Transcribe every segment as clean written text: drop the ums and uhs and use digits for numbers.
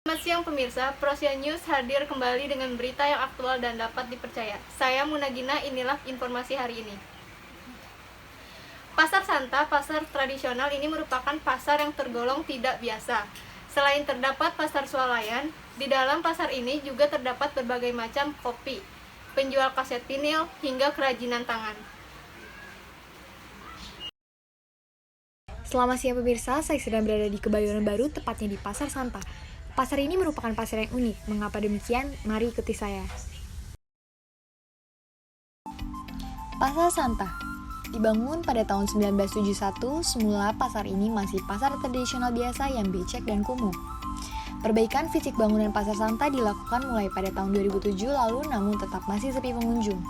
Selamat siang pemirsa, Prosian News hadir kembali dengan berita yang aktual dan dapat dipercaya. Saya Munagina, inilah informasi hari ini. Pasar Santa, pasar tradisional ini merupakan pasar yang tergolong tidak biasa. Selain terdapat pasar swalayan, di dalam pasar ini juga terdapat berbagai macam kopi, penjual kaset vinil, hingga kerajinan tangan. Selamat siang pemirsa, saya sedang berada di Kebayoran Baru, tepatnya di Pasar Santa. Pasar ini merupakan pasar yang unik. Mengapa demikian? Mari ikuti saya. Pasar Santa dibangun pada tahun 1971, semula pasar ini masih pasar tradisional biasa yang becek dan kumuh. Perbaikan fisik bangunan Pasar Santa dilakukan mulai pada tahun 2007 lalu, namun tetap masih sepi pengunjung.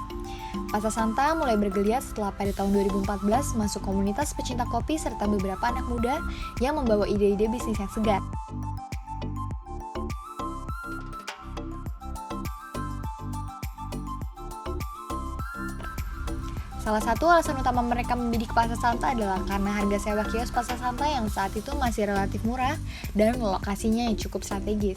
Pasar Santa mulai bergeliat setelah pada tahun 2014 masuk komunitas pecinta kopi serta beberapa anak muda yang membawa ide-ide bisnis yang segar. Salah satu alasan utama mereka membidik Pasar Santa adalah karena harga sewa kios Pasar Santa yang saat itu masih relatif murah dan lokasinya yang cukup strategis.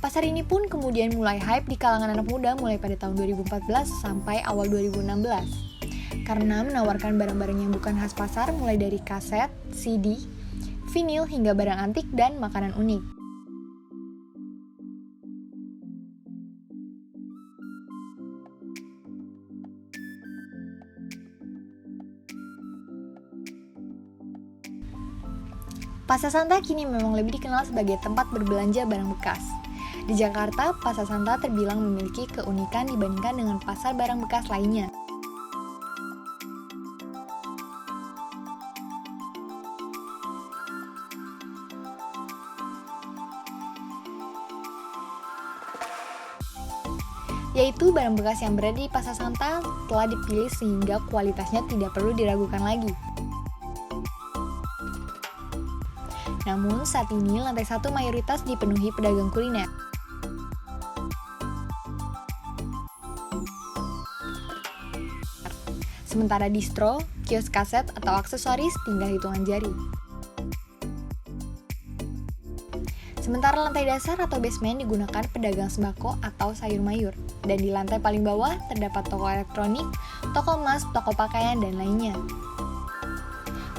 Pasar ini pun kemudian mulai hype di kalangan anak muda mulai pada tahun 2014 sampai awal 2016. Karena menawarkan barang-barang yang bukan khas pasar mulai dari kaset, CD, vinil hingga barang antik dan makanan unik. Pasar Santa kini memang lebih dikenal sebagai tempat berbelanja barang bekas. Di Jakarta, Pasar Santa terbilang memiliki keunikan dibandingkan dengan pasar barang bekas lainnya. Yaitu barang bekas yang berada di Pasar Santa telah dipilih sehingga kualitasnya tidak perlu diragukan lagi. Namun saat ini lantai 1 mayoritas dipenuhi pedagang kuliner. Sementara distro, kios kaset atau aksesoris tinggal hitungan jari. Sementara lantai dasar atau basement digunakan pedagang sembako atau sayur mayur. Dan di lantai paling bawah terdapat toko elektronik, toko emas, toko pakaian, dan lainnya.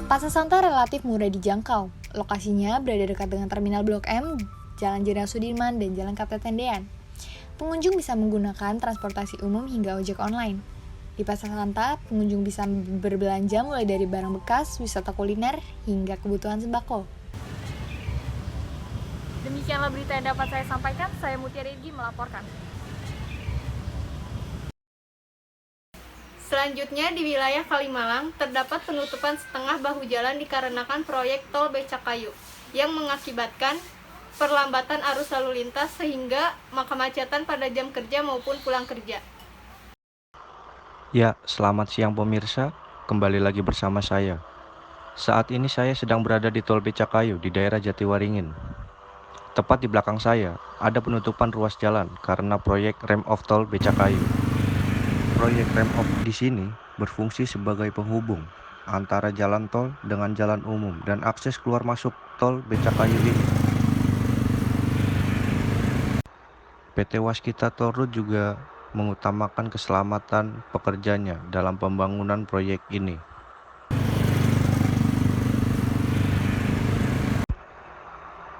Pasar Santa relatif mudah dijangkau. Lokasinya berada dekat dengan Terminal Blok M, Jalan Jenderal Sudirman, dan Jalan Kapten Tendean. Pengunjung bisa menggunakan transportasi umum hingga ojek online. Di Pasar Santa, pengunjung bisa berbelanja mulai dari barang bekas, wisata kuliner, hingga kebutuhan sembako. Demikianlah berita yang dapat saya sampaikan. Saya Mutia Regi melaporkan. Selanjutnya di wilayah Kalimalang terdapat penutupan setengah bahu jalan dikarenakan proyek tol Becakayu yang mengakibatkan perlambatan arus lalu lintas sehingga kemacetan pada jam kerja maupun pulang kerja. Ya, selamat siang pemirsa, kembali lagi bersama saya. Saat ini saya sedang berada di Tol Becakayu di daerah Jatiwaringin. Tepat di belakang saya, ada penutupan ruas jalan karena proyek rem off Tol Becakayu. Proyek rem off di sini berfungsi sebagai penghubung antara jalan tol dengan jalan umum dan akses keluar masuk Tol Becakayu ini. PT Waskita Toll Road juga mengutamakan keselamatan pekerjanya dalam pembangunan proyek ini.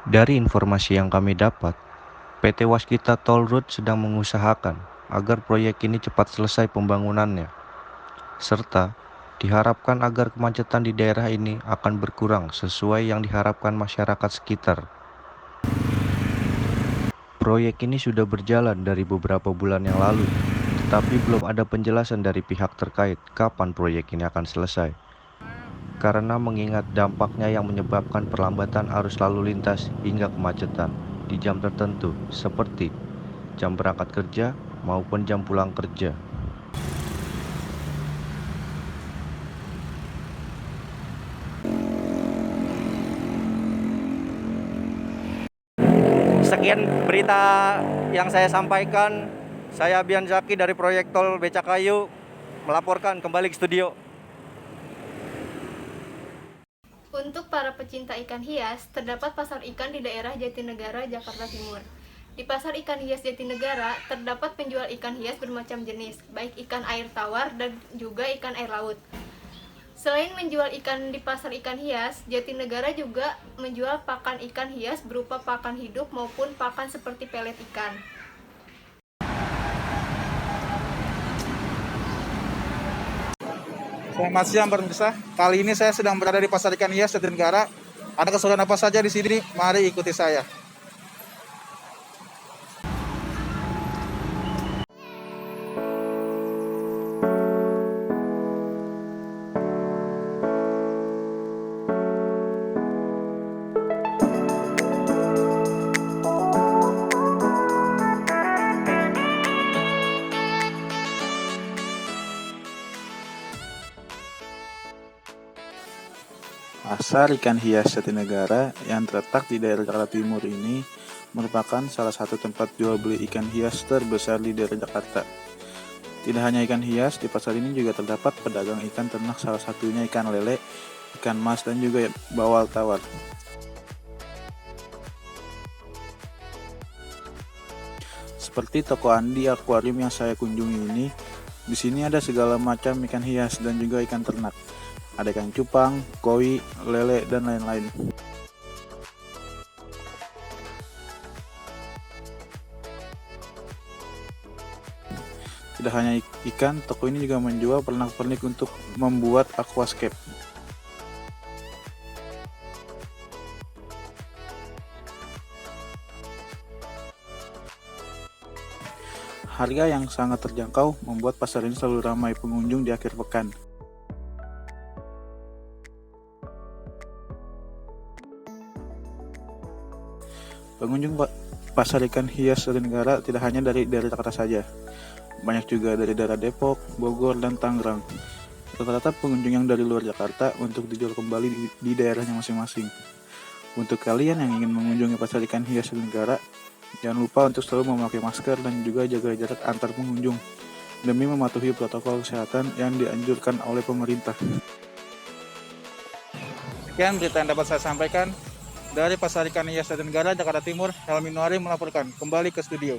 Dari informasi yang kami dapat, PT Waskita Toll Road sedang mengusahakan agar proyek ini cepat selesai pembangunannya, serta diharapkan agar kemacetan di daerah ini akan berkurang sesuai yang diharapkan masyarakat sekitar. Proyek ini sudah berjalan dari beberapa bulan yang lalu, tetapi belum ada penjelasan dari pihak terkait kapan proyek ini akan selesai. Karena mengingat dampaknya yang menyebabkan perlambatan arus lalu lintas hingga kemacetan di jam tertentu seperti jam berangkat kerja maupun jam pulang kerja. Sekian berita yang saya sampaikan. Saya Bian Zaki dari proyek tol Becakayu melaporkan kembali ke studio. Untuk para pecinta ikan hias, terdapat pasar ikan di daerah Jatinegara, Jakarta Timur. Di pasar ikan hias Jatinegara, terdapat penjual ikan hias bermacam jenis, baik ikan air tawar dan juga ikan air laut. Selain menjual ikan di pasar ikan hias, Jatinegara juga menjual pakan ikan hias berupa pakan hidup maupun pakan seperti pelet ikan. Selamat siang pemirsa. Kali ini saya sedang berada di Pasar Ikan Hias Jatinegara. Ada keseruan apa saja di sini? Mari ikuti saya. Pasar Ikan Hias Jatinegara yang terletak di daerah Jakarta Timur ini merupakan salah satu tempat jual beli ikan hias terbesar di daerah Jakarta. Tidak hanya ikan hias, di pasar ini juga terdapat pedagang ikan ternak, salah satunya ikan lele, ikan mas, dan juga bawal tawar. Seperti toko Andi Akuarium yang saya kunjungi ini, di sini ada segala macam ikan hias dan juga ikan ternak. Ada ikan cupang, koi, lele, dan lain-lain. Tidak hanya ikan, toko ini juga menjual pernak-pernik untuk membuat aquascape. Harga yang sangat terjangkau membuat pasar ini selalu ramai pengunjung di akhir pekan. Pengunjung pasar ikan hias Jatinegara tidak hanya dari daerah Jakarta saja, banyak juga dari daerah Depok, Bogor, dan Tangerang. Rata-rata pengunjung yang dari luar Jakarta untuk dijual kembali di daerahnya masing-masing. Untuk kalian yang ingin mengunjungi pasar ikan hias Jatinegara, jangan lupa untuk selalu memakai masker dan juga jaga jarak antar pengunjung demi mematuhi protokol kesehatan yang dianjurkan oleh pemerintah. Sekian berita yang dapat saya sampaikan. Dari Pasar Ikan Hias Jatinegara, Jakarta Timur, Helmi Nuari melaporkan. Kembali ke studio.